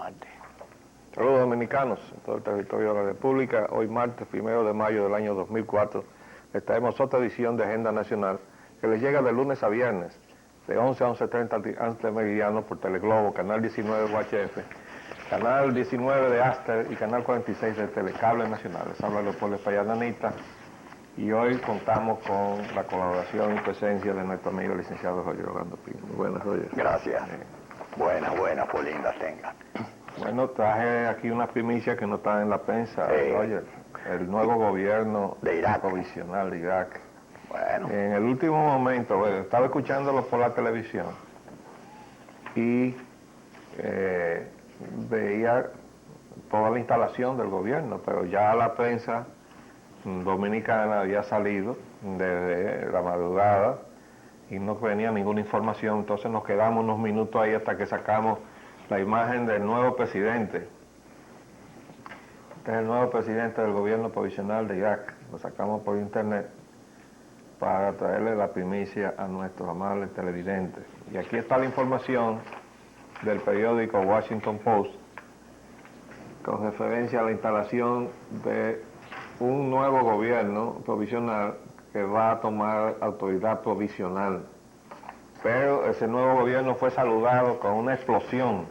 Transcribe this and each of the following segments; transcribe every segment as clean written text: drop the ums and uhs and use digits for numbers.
martes. Saludos dominicanos en todo el territorio de la República. Hoy martes 1 de mayo del año 2004 les traemos otra edición de Agenda Nacional que les llega de lunes a viernes de 11 a 11:30 antes meridiano por Teleglobo, Canal 19 de UHF, Canal 19 de Aster y Canal 46 de Telecable Nacional. Les habla Leopoldo Espaillat y hoy contamos con la colaboración y presencia de nuestro amigo licenciado Roger Orlando Pino. Muy buenas, Roger. Gracias. Buenas, pues lindas tengan. Bueno, traje aquí una primicia que no está en la prensa, Roger. El nuevo gobierno de Irak, provisional de Irak. Bueno. En el último momento, estaba escuchándolo por la televisión y veía toda la instalación del gobierno, pero ya la prensa dominicana había salido desde la madrugada y no venía ninguna información, entonces nos quedamos unos minutos ahí hasta que sacamos la imagen del nuevo presidente. Este es el nuevo presidente del gobierno provisional de Irak. Lo sacamos por internet para traerle la primicia a nuestros amables televidentes. Y aquí está la información del periódico Washington Post con referencia a la instalación de un nuevo gobierno provisional que va a tomar autoridad provisional. Pero ese nuevo gobierno fue saludado con una explosión.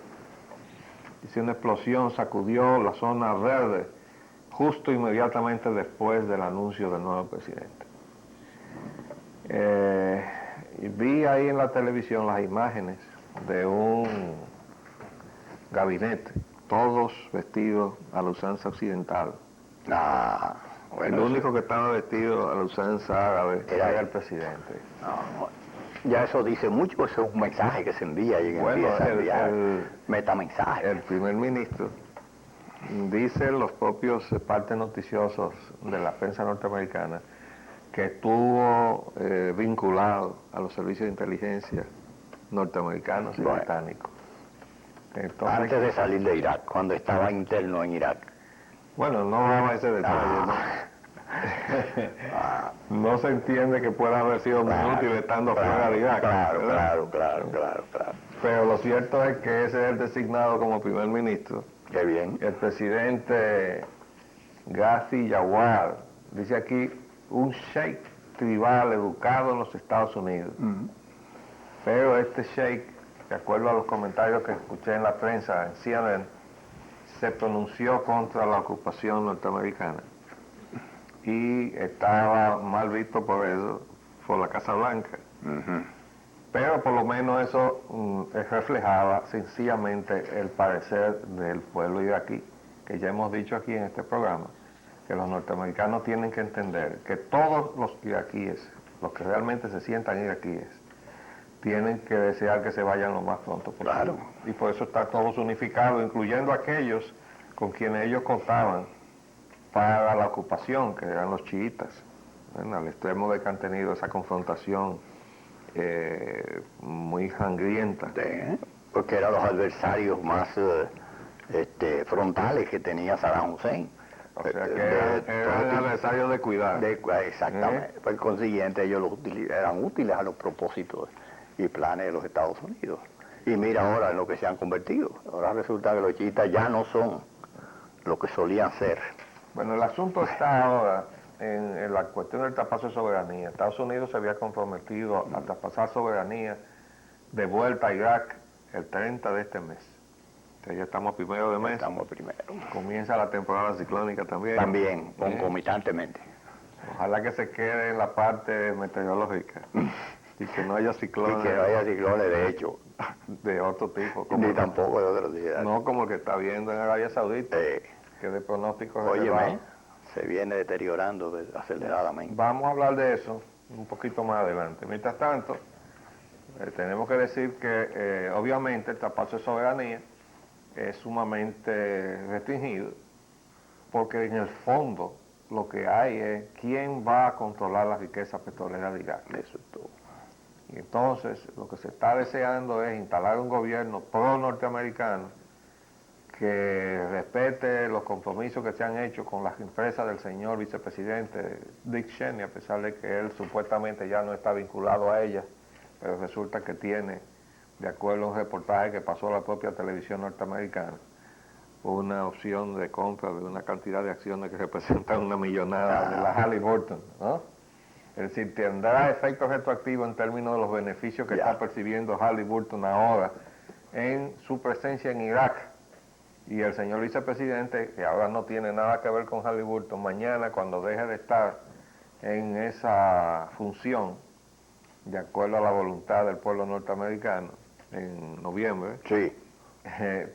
Dice, una explosión sacudió la zona verde justo inmediatamente después del anuncio del nuevo presidente. Y vi ahí en la televisión las imágenes de un gabinete, todos vestidos a la usanza occidental. Bueno, el único que estaba vestido a la usanza árabe era el presidente. Ya eso dice mucho, eso es un mensaje que se envía y empieza a enviar metamensajes. El primer ministro dice los propios partes noticiosos de la prensa norteamericana que estuvo vinculado a los servicios de inteligencia norteamericanos y británicos. Entonces, antes de salir de Irak, cuando estaba interno en Irak. Bueno, no daba ese detalle. No se entiende que pueda haber sido muy útil estando fuera de Irak. Claro. Pero lo cierto es que ese es el designado como primer ministro. Qué bien. El presidente Ghazi Jawad, dice aquí, un sheikh tribal educado en los Estados Unidos. Pero este sheikh, de acuerdo a los comentarios que escuché en la prensa, en CNN, se pronunció contra la ocupación norteamericana y estaba mal visto por eso, por la Casa Blanca. Pero por lo menos eso reflejaba sencillamente el parecer del pueblo iraquí, que ya hemos dicho aquí en este programa, que los norteamericanos tienen que entender que todos los iraquíes, los que realmente se sientan iraquíes, tienen que desear que se vayan lo más pronto posible. Claro. Y por eso están todos unificados, incluyendo aquellos con quienes ellos contaban para la ocupación, que eran los chiitas, al extremo de que han tenido esa confrontación muy sangrienta. Porque eran los adversarios más frontales que tenía Saddam Hussein. O sea que eran adversarios de cuidar. Exactamente. Por consiguiente, ellos eran útiles a los propósitos y planes de los Estados Unidos. Y mira ahora en lo que se han convertido. Ahora resulta que los chiitas ya no son lo que solían ser. Bueno, el asunto está ahora en la cuestión del traspaso de soberanía. Estados Unidos se había comprometido a traspasar soberanía de vuelta a Irak el 30 de este mes. Entonces ya estamos primero de mes. Estamos primero. Comienza la temporada ciclónica también. También, concomitantemente. Ojalá que se quede en la parte meteorológica y que no haya ciclones. Y que no haya ciclones, de hecho. De otro tipo. Ni tampoco de otro tipo. No como el que está viendo en Arabia Saudita, que de pronóstico óyeme, se viene deteriorando aceleradamente. Vamos a hablar de eso un poquito más adelante. Mientras tanto, tenemos que decir que obviamente el traspaso de soberanía es sumamente restringido, porque en el fondo lo que hay es quién va a controlar la riqueza petrolera de Irak. Eso es todo. Y entonces lo que se está deseando es instalar un gobierno pro-norteamericano que respete los compromisos que se han hecho con las empresas del señor vicepresidente Dick Cheney, a pesar de que él supuestamente ya no está vinculado a ellas, pero resulta que tiene, de acuerdo a un reportaje que pasó a la propia televisión norteamericana, una opción de compra de una cantidad de acciones que representan una millonada de la Halliburton, ¿no? Es decir, tendrá efectos retroactivos en términos de los beneficios que está percibiendo Halliburton ahora en su presencia en Irak. Y el señor vicepresidente, que ahora no tiene nada que ver con Halliburton, mañana cuando deje de estar en esa función, de acuerdo a la voluntad del pueblo norteamericano, en noviembre, Sí.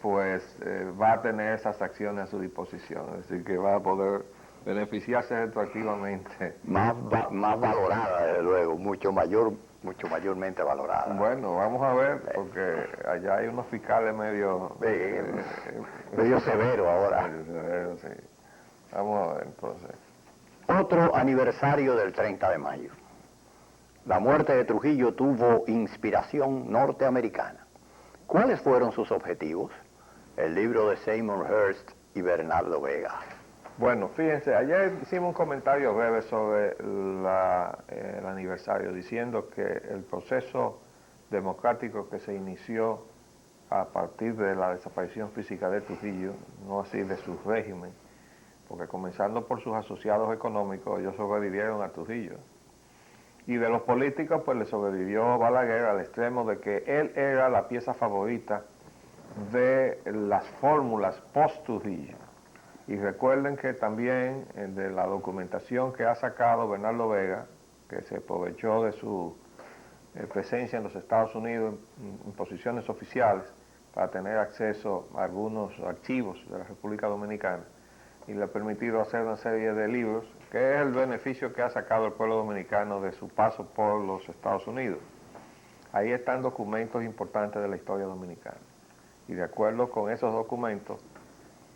pues va a tener esas acciones a su disposición, es decir, que va a poder beneficiarse retroactivamente. Más valorada, desde luego, mucho mayormente valorada. Bueno, vamos a ver, porque allá hay unos fiscales medio severo ahora. Sí. Vamos a ver entonces. Otro aniversario del 30 de mayo. La muerte de Trujillo tuvo inspiración norteamericana. ¿Cuáles fueron sus objetivos? El libro de Seymour Hersh y Bernardo Vega. Bueno, fíjense, ayer hicimos un comentario breve sobre el aniversario, diciendo que el proceso democrático que se inició a partir de la desaparición física de Trujillo, no así de su régimen, porque comenzando por sus asociados económicos, ellos sobrevivieron a Trujillo. Y de los políticos, pues le sobrevivió Balaguer al extremo de que él era la pieza favorita de las fórmulas post-Trujillo. Y recuerden que también de la documentación que ha sacado Bernardo Vega, que se aprovechó de su presencia en los Estados Unidos en posiciones oficiales para tener acceso a algunos archivos de la República Dominicana, y le ha permitido hacer una serie de libros, que es el beneficio que ha sacado el pueblo dominicano de su paso por los Estados Unidos. Ahí están documentos importantes de la historia dominicana. Y de acuerdo con esos documentos,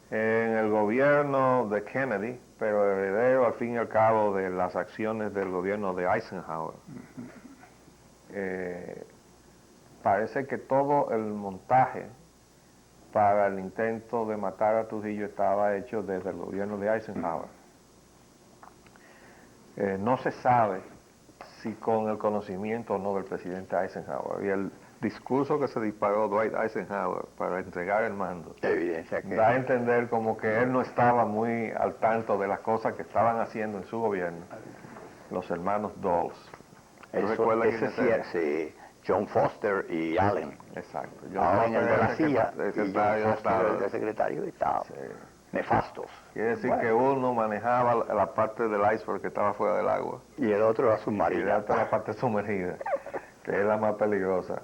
en el gobierno de Kennedy, pero heredero al fin y al cabo de las acciones del gobierno de Eisenhower, parece que todo el montaje para el intento de matar a Trujillo estaba hecho desde el gobierno de Eisenhower. No se sabe si con el conocimiento o no del presidente Eisenhower, y el discurso que se disparó Dwight Eisenhower para entregar el mando Evidencia que... da a entender como que él no estaba muy al tanto de las cosas que estaban haciendo en su gobierno los hermanos Dulles. Sí, John Foster y Allen. Exacto. Allen el de la CIA y John secretario Foster el de secretario de Estado. Sí. Nefastos. Quiere decir que uno manejaba la parte del iceberg que estaba fuera del agua Y el otro era y submarino. la otra la parte sumergida, que es la más peligrosa.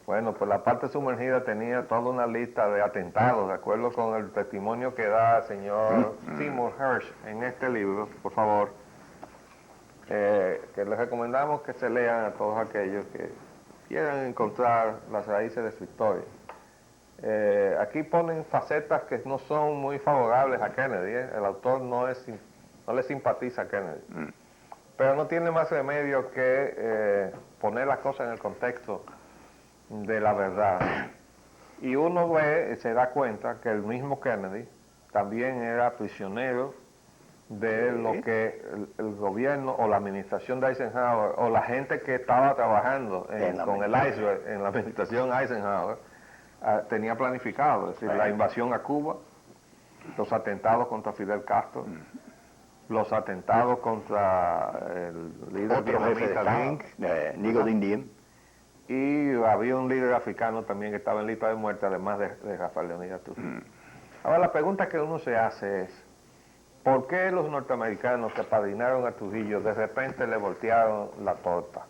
Bueno, pues la parte sumergida tenía toda una lista de atentados, de acuerdo con el testimonio que da el señor Seymour Hersh en este libro, por favor, que les recomendamos que se lean a todos aquellos que quieran encontrar las raíces de su historia. Aquí ponen facetas que no son muy favorables a Kennedy, el autor no le simpatiza a Kennedy, pero no tiene más remedio que poner las cosas en el contexto de la verdad. Y uno ve, se da cuenta que el mismo Kennedy también era prisionero de lo que el gobierno o la administración de Eisenhower o la gente que estaba trabajando con el iceberg en la administración Eisenhower tenía planificado, es decir, la invasión a Cuba, los atentados contra Fidel Castro, los atentados contra el líder vietnamita Dinh, Nigo Dinh Diem. y había un líder africano también que estaba en lista de muerte, además de Rafael Leonidas Trujillo. Ahora la pregunta que uno se hace es, ¿por qué los norteamericanos que apadrinaron a Trujillo de repente le voltearon la torta?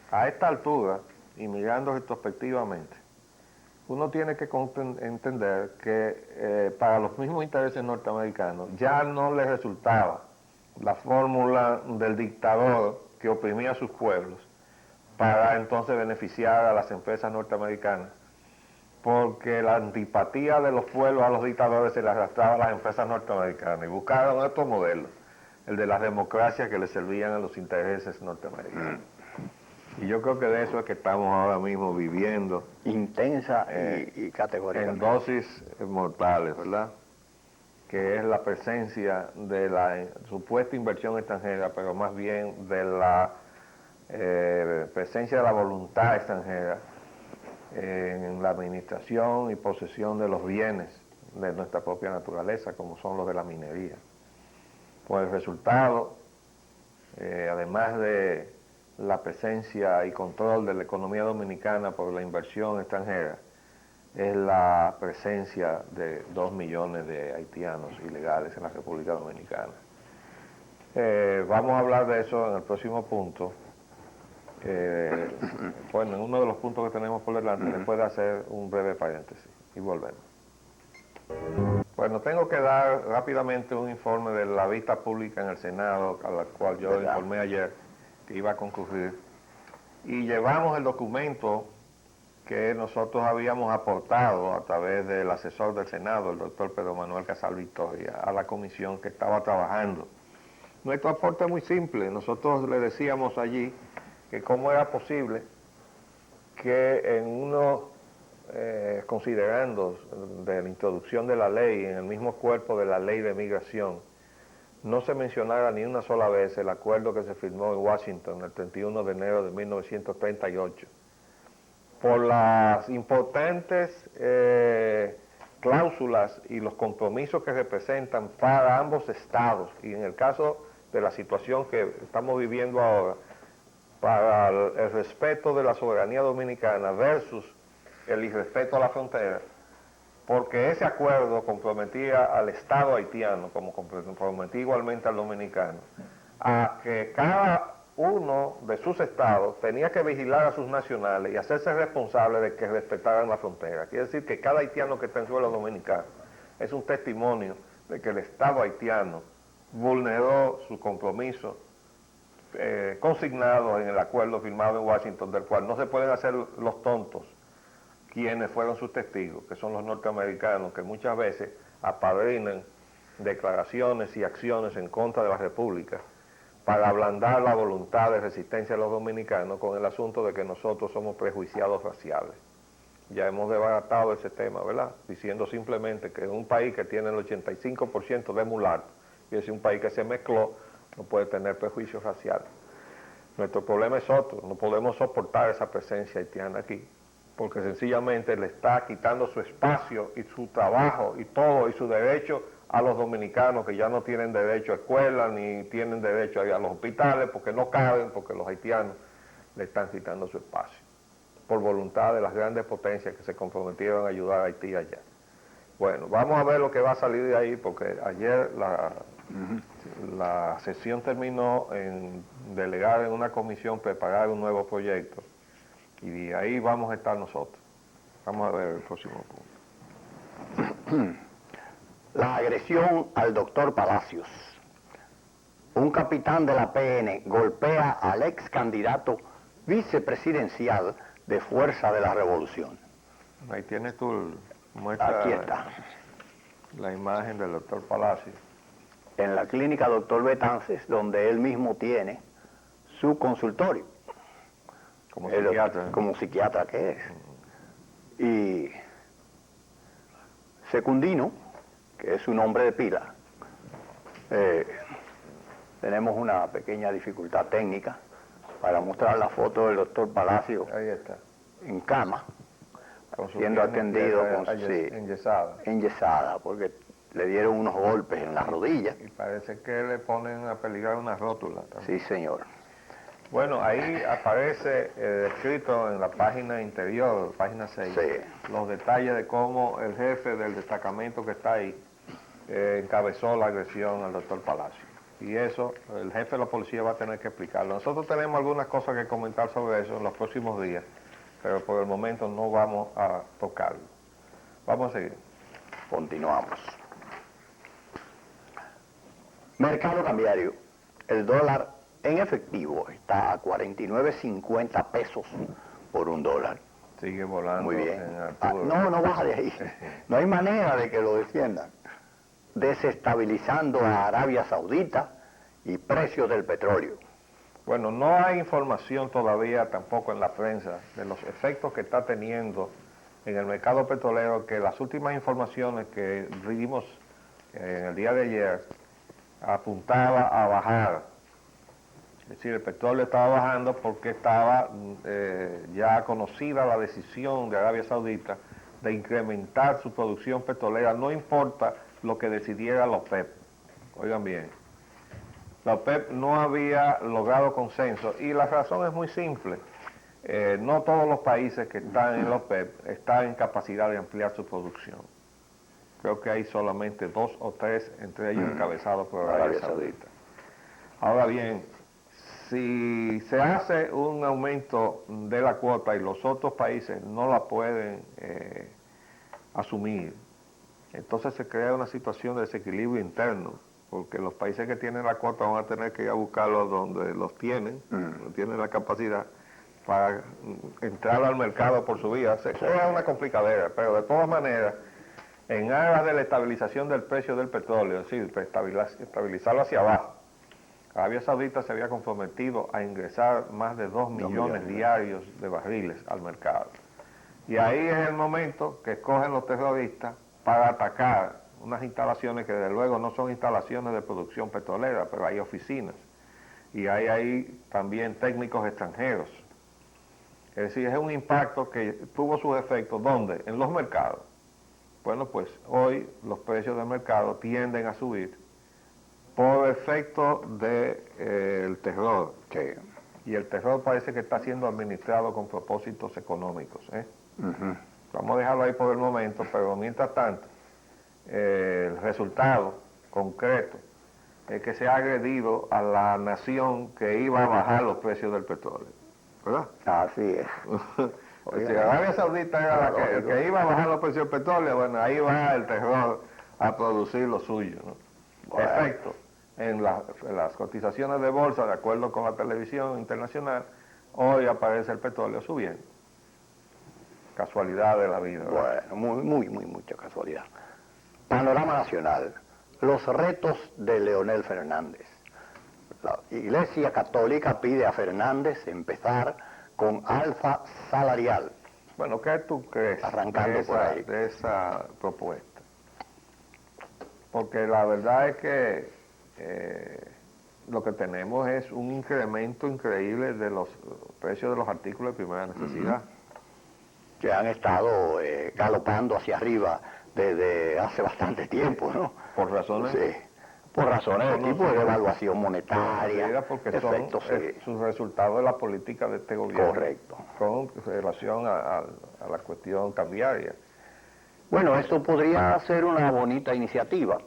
A esta altura, y mirando retrospectivamente, uno tiene que entender que para los mismos intereses norteamericanos ya no les resultaba la fórmula del dictador que oprimía a sus pueblos para entonces beneficiar a las empresas norteamericanas, porque la antipatía de los pueblos a los dictadores se le arrastraba a las empresas norteamericanas y buscaron otro modelo, el de las democracias que les servían a los intereses norteamericanos. Y yo creo que de eso es que estamos ahora mismo viviendo. Intensa y categórica. En dosis mortales, ¿verdad? Que es la presencia de la supuesta inversión extranjera, pero más bien de la presencia de la voluntad extranjera en la administración y posesión de los bienes de nuestra propia naturaleza, como son los de la minería. Pues el resultado, además de la presencia y control de la economía dominicana por la inversión extranjera, es la presencia de 2 millones de haitianos ilegales en la República Dominicana. Vamos a hablar de eso en el próximo punto. Bueno, en uno de los puntos que tenemos por delante, después de hacer un breve paréntesis y volvemos. Bueno, tengo que dar rápidamente un informe de la vista pública en el Senado, a la cual yo informé ayer que iba a concurrir, y llevamos el documento que nosotros habíamos aportado a través del asesor del Senado, el doctor Pedro Manuel Casal Victoria, a la comisión que estaba trabajando. Nuestro aporte es muy simple. Nosotros le decíamos allí que cómo era posible que en unos considerandos de la introducción de la ley, en el mismo cuerpo de la ley de migración, no se mencionara ni una sola vez el acuerdo que se firmó en Washington el 31 de enero de 1938, por las importantes cláusulas y los compromisos que representan para ambos estados, y en el caso de la situación que estamos viviendo ahora, para el respeto de la soberanía dominicana versus el irrespeto a la frontera, porque ese acuerdo comprometía al Estado haitiano, como comprometía igualmente al dominicano, a que cada uno de sus estados tenía que vigilar a sus nacionales y hacerse responsable de que respetaran la frontera. Quiere decir que cada haitiano que está en suelo dominicano es un testimonio de que el Estado haitiano vulneró su compromiso consignado en el acuerdo firmado en Washington, del cual no se pueden hacer los tontos quienes fueron sus testigos, que son los norteamericanos, que muchas veces apadrinan declaraciones y acciones en contra de la República para ablandar la voluntad de resistencia de los dominicanos con el asunto de que nosotros somos prejuiciados raciales. Ya hemos desbaratado ese tema, ¿verdad? Diciendo simplemente que un país que tiene el 85% de mulatos, y es un país que se mezcló, no puede tener prejuicios raciales. Nuestro problema es otro, no podemos soportar esa presencia haitiana aquí, porque sencillamente le está quitando su espacio y su trabajo y todo y su derecho a los dominicanos que ya no tienen derecho a escuela ni tienen derecho a ir a los hospitales porque no caben, porque los haitianos le están quitando su espacio por voluntad de las grandes potencias que se comprometieron a ayudar a Haití allá. Bueno, vamos a ver lo que va a salir de ahí, porque ayer la sesión terminó en delegar en una comisión preparar un nuevo proyecto, y ahí vamos a estar nosotros. Vamos a ver el próximo punto. La agresión al doctor Palacios. Un capitán de la PN golpea al ex candidato vicepresidencial de Fuerza de la Revolución. Ahí tienes tú, muestra. Aquí está. La imagen del doctor Palacios. En la clínica Doctor Betances, donde él mismo tiene su consultorio. Como psiquiatra. Como psiquiatra que es. Y Secundino, que es su nombre de pila, tenemos una pequeña dificultad técnica para mostrar la foto del doctor Palacios. Ahí está. En cama, Con su siendo atendido con enyesada, porque le dieron unos golpes en las rodillas. Y parece que le ponen a peligrar una rótula también. Sí, señor. Bueno, ahí aparece descrito en la página interior, página 6, Sí. Los detalles de cómo el jefe del destacamento que está ahí encabezó la agresión al doctor Palacio. Y eso, el jefe de la policía va a tener que explicarlo. Nosotros tenemos algunas cosas que comentar sobre eso en los próximos días, pero por el momento no vamos a tocarlo. Vamos a seguir. Continuamos. Mercado cambiario. El dólar en efectivo está a 49.50 pesos por un dólar. Sigue volando. Muy bien. En no baja de ahí. No hay manera de que lo defiendan. Desestabilizando a Arabia Saudita y precios del petróleo. Bueno, no hay información todavía tampoco en la prensa de los efectos que está teniendo en el mercado petrolero, que las últimas informaciones que vimos en el día de ayer apuntaba a bajar. Es decir, el petróleo estaba bajando porque estaba ya conocida la decisión de Arabia Saudita de incrementar su producción petrolera, no importa lo que decidiera la OPEP. Oigan bien, la OPEP no había logrado consenso y la razón es muy simple. No todos los países que están en la OPEP están en capacidad de ampliar su producción. Creo que hay solamente 2 o 3, entre ellos encabezados por Arabia Saudita. Ahora bien, si se hace un aumento de la cuota y los otros países no la pueden asumir, entonces se crea una situación de desequilibrio interno, porque los países que tienen la cuota van a tener que ir a buscarlos donde los tienen, no tienen la capacidad para entrar al mercado por su vía. Se crea una complicadera, pero de todas maneras, en aras de la estabilización del precio del petróleo, es decir, estabilizarlo hacia abajo, Arabia Saudita se había comprometido a ingresar más de 2 millones diarios de barriles al mercado. Y ahí es el momento que escogen los terroristas para atacar unas instalaciones que desde luego no son instalaciones de producción petrolera, pero hay oficinas. Y hay ahí también técnicos extranjeros. Es decir, es un impacto que tuvo sus efectos, ¿dónde? En los mercados. Bueno, pues hoy los precios del mercado tienden a subir por efecto del terror. Sí. Y el terror parece que está siendo administrado con propósitos económicos. Vamos a dejarlo ahí por el momento, pero mientras tanto, el resultado concreto es que se ha agredido a la nación que iba a bajar los precios del petróleo, ¿verdad? Así es. Si Arabia Saudita era el que iba a bajar los precios del petróleo, bueno, ahí va el terror a producir lo suyo, ¿no? Bueno. Efecto, en las cotizaciones de bolsa, de acuerdo con la televisión internacional, hoy aparece el petróleo subiendo. Casualidad de la vida, ¿verdad? Bueno, mucha casualidad. Panorama nacional. Los retos de Leonel Fernández. La Iglesia Católica pide a Fernández empezar con alza salarial. Bueno, ¿qué tú crees Arrancando por ahí. de esa propuesta? Porque la verdad es que lo que tenemos es un incremento increíble de los precios de los artículos de primera necesidad. Que han estado galopando hacia arriba desde hace bastante tiempo, ¿no? Por razones... Sí. Por razones de tipo de devaluación monetaria, porque efectos, es un resultado de la política de este gobierno. Correcto. Con relación a la cuestión cambiaria. Bueno, esto podría ser una bonita iniciativa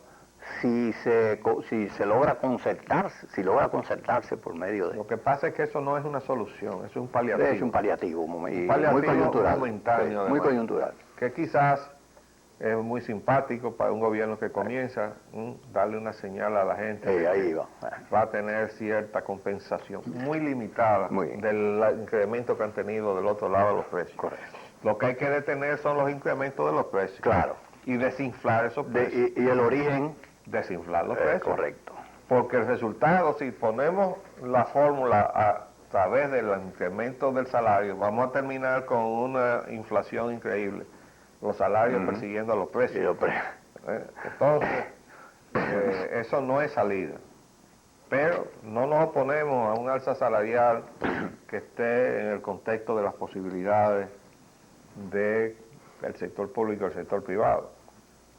si se logra concertarse, logra concertarse por medio de... Lo que pasa es que eso no es una solución, es un paliativo. Es un paliativo, muy coyuntural. Momentáneo, muy coyuntural. Que quizás es muy simpático para un gobierno que comienza, darle una señal a la gente. Ahí va a tener cierta compensación muy limitada del incremento que han tenido del otro lado de los precios. Correcto. Lo que hay que detener son los incrementos de los precios. Claro. Y desinflar esos precios. Y el origen... Desinflar los precios. Correcto. Porque el resultado, si ponemos la fórmula a través del incremento del salario, vamos a terminar con una inflación increíble. Los salarios persiguiendo a los precios. Entonces, eso no es salida. Pero no nos oponemos a un alza salarial que esté en el contexto de las posibilidades del sector público y el sector privado.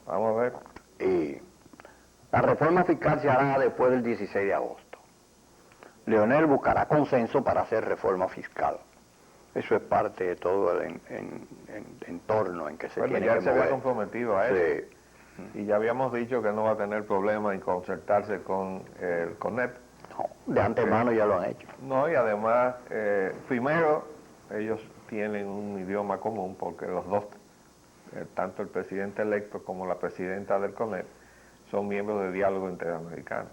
Vamos a ver. Y la reforma fiscal se hará después del 16 de agosto. Leonel buscará consenso para hacer reforma fiscal. Eso es parte de todo el entorno en que se tiene que mover. Ya se había comprometido a eso. Sí. Y ya habíamos dicho que no va a tener problema en concertarse con el CONEP. No, de antemano ya lo han hecho. No, y además, primero, ellos tienen un idioma común porque los dos, tanto el presidente electo como la presidenta del CONEP, son miembros de Diálogo Interamericano.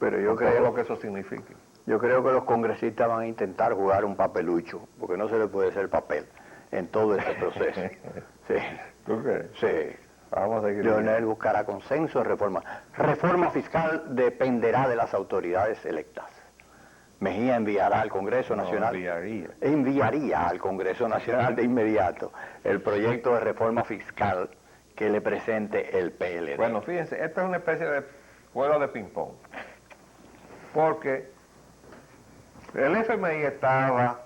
Pero yo creo creo lo que eso significa. Yo creo que los congresistas van a intentar jugar un papelucho, porque no se le puede hacer papel en todo este proceso. Sí. ¿Tú crees? Sí. Vamos a seguir. Leonel buscará consenso en reforma. Reforma fiscal dependerá de las autoridades electas. Mejía enviará al Congreso Nacional. Enviaría al Congreso Nacional de inmediato el proyecto de reforma fiscal que le presente el PLD. Bueno, fíjense, esta es una especie de juego de ping-pong. Porque el FMI estaba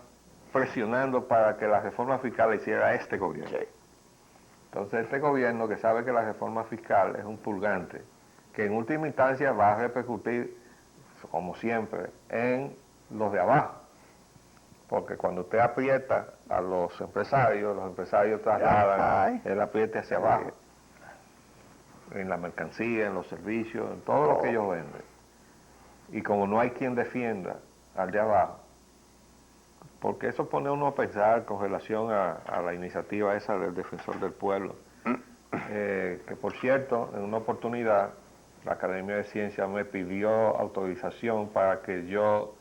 presionando para que la reforma fiscal la hiciera este gobierno. Sí. Entonces este gobierno, que sabe que la reforma fiscal es un purgante, que en última instancia va a repercutir, como siempre, en los de abajo. Porque cuando usted aprieta a los empresarios trasladan el apriete hacia abajo. En la mercancía, en los servicios, en todo lo que ellos venden. Y como no hay quien defienda al de abajo, porque eso pone a uno a pensar con relación a la iniciativa esa del Defensor del Pueblo, que por cierto, en una oportunidad, la Academia de Ciencias me pidió autorización para que yo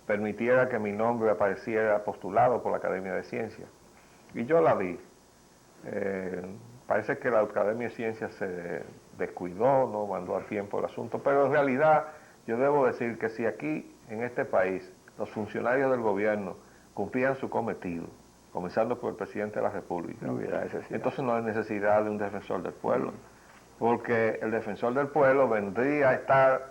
permitiera que mi nombre apareciera postulado por la Academia de Ciencias. Y yo la di. Parece que la Academia de Ciencias se descuidó, no mandó a tiempo el asunto, pero en realidad yo debo decir que si aquí, en este país, los funcionarios del gobierno cumplían su cometido, comenzando por el presidente de la República, entonces no hay necesidad de un defensor del pueblo, porque el defensor del pueblo vendría a estar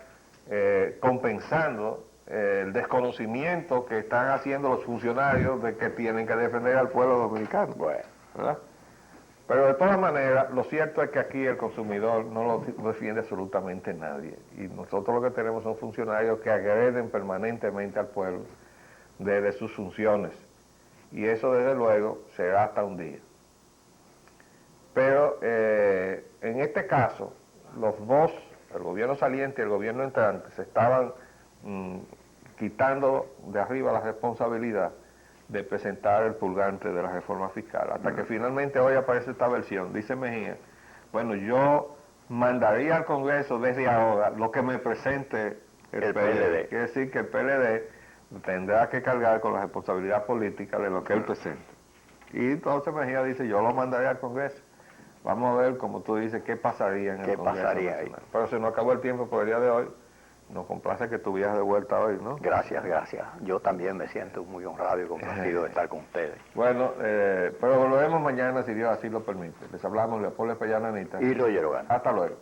compensando el desconocimiento que están haciendo los funcionarios de que tienen que defender al pueblo dominicano, ¿verdad? Pero de todas maneras, lo cierto es que aquí el consumidor no lo defiende absolutamente nadie. Y nosotros lo que tenemos son funcionarios que agreden permanentemente al pueblo desde sus funciones. Y eso, desde luego, será hasta un día. Pero en este caso, los dos, el gobierno saliente y el gobierno entrante, se estaban quitando de arriba la responsabilidad de presentar el purgante de la reforma fiscal, hasta que finalmente hoy aparece esta versión. Dice Mejía, bueno, yo mandaría al Congreso desde ahora lo que me presente el PLD. Quiere decir que el PLD tendrá que cargar con la responsabilidad política de lo que él presente. Y entonces Mejía dice, yo lo mandaría al Congreso. Vamos a ver, como tú dices, qué pasaría en el Congreso Nacional. Pero se nos acabó el tiempo por el día de hoy. Nos complace que tú viajes de vuelta hoy, ¿no? Gracias, gracias. Yo también me siento muy honrado y complacido de estar con ustedes. Bueno, pero volveremos mañana, si Dios así lo permite. Les hablamos Leopoldo Espellana Anita. Y Roger Ogana. Hasta luego.